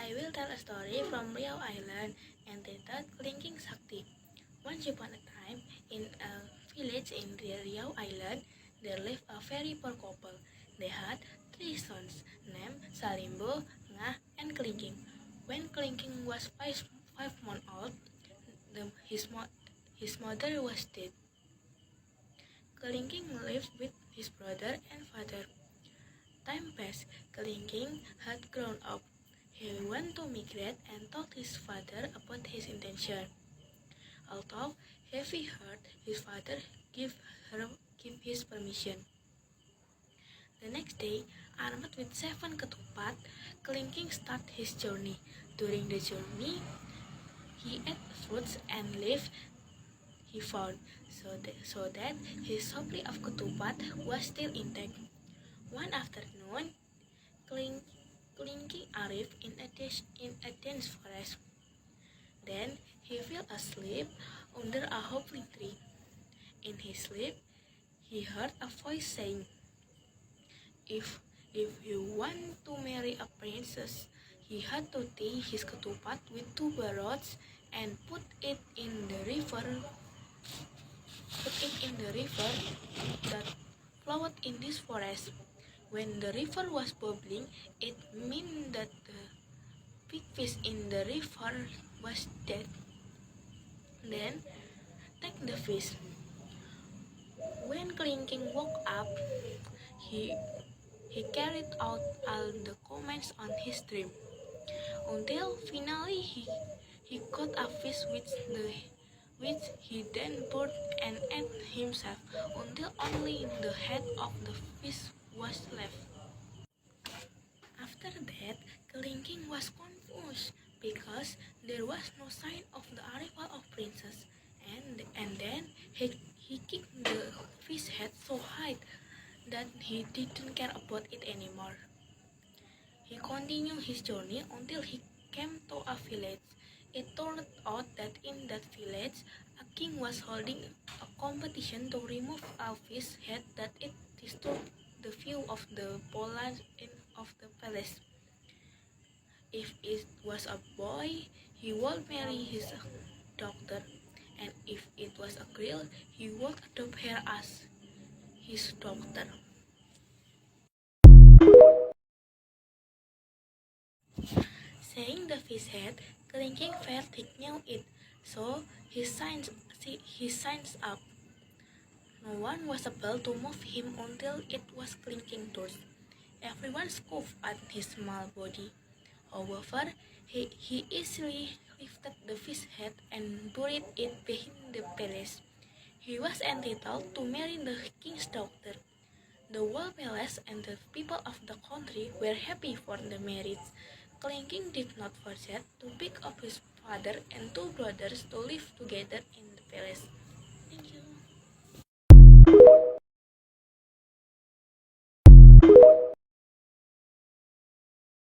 I will tell a story from Riau Island entitled Kelingking Sakti. Once upon a time, in a village in Riau Island, there lived a very poor couple. They had 3 sons named Salimbo, Ngah, and Kelingking. When Kelingking was 5 months old, his mother was dead. Kelingking lived with his brother and father. Time passed. Kelingking had grown up. He went to migrate and told his father about his intention. Although he heard his father give his permission. The next day, armed with 7 ketupat, Kelingking started his journey. During the journey, he ate fruits and leaves he found, so that his supply of ketupat was still intact. One afternoon, Kelingking arrived in a dense forest. Then he fell asleep under a hoping tree. In his sleep, he heard a voice saying, If you want to marry a princess, he had to tie his ketupat with 2 barrels and put it in the river that flowed in this forest. When the river was bubbling, it meant that the big fish in the river was dead. Then take the fish. When Kelingking woke up, he carried out all the commands on his dream, until finally he caught a fish which he then burned and ate himself, until only the head of the fish was left. After that, Kelingking was confused because there was no sign of the arrival of princess, and then he kicked the fish head so hard that he didn't care about it anymore. He continued his journey until he came to a village. It turned out that in that village, a king was holding a competition to remove a fish head that it disturbed the view of the palace of the palace. If it was a boy, he would marry his daughter, and if it was a girl, he would adopt her as his daughter. Seeing the fish head, Kelingking felt he knew it, so he signs up. No one was able to move him until it was Kelingking's turn. Everyone scoffed at his small body. However, he easily lifted the fish head and buried it behind the palace. He was entitled to marry the king's daughter. The whole palace and the people of the country were happy for the marriage. Kelingking did not forget to pick up his father and 2 brothers to live together in the palace.